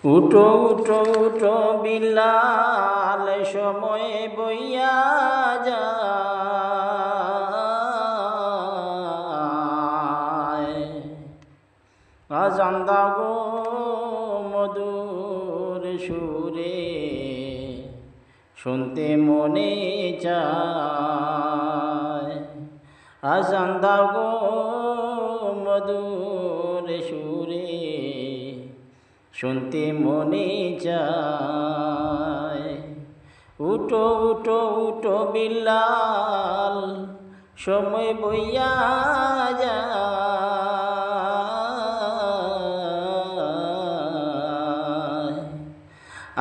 উঠো উঠো উঠো বিলাল, সময় বইয়া যায়। আজান দাও গো মধুর সুরে, শুনতে মনে চায়। আজান দাও গো মধুর সুরে, শুনতে মনে চায়। উঠো উঠো উঠো বিলাল, সময় বইয়া যায়।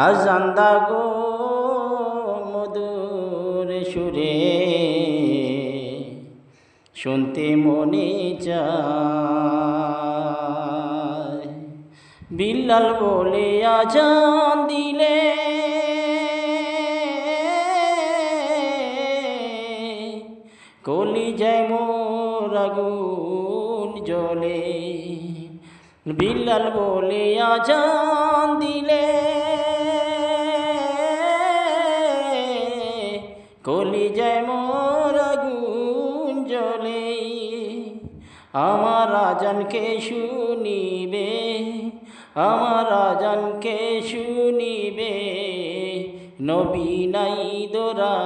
আজান দাও গো মধুর সুরে, শুনতে মনে চায়। বিলাল বলে আজান দিলে, কলিজায় মোর আগুন জ্বলে। বিলাল বলে আজান দিলে, কলিজায় মোর আগুন জ্বলে। আমার আজানকে শুনিবে, আমার আজানকে শুনিবে, নবী নাই দোরা।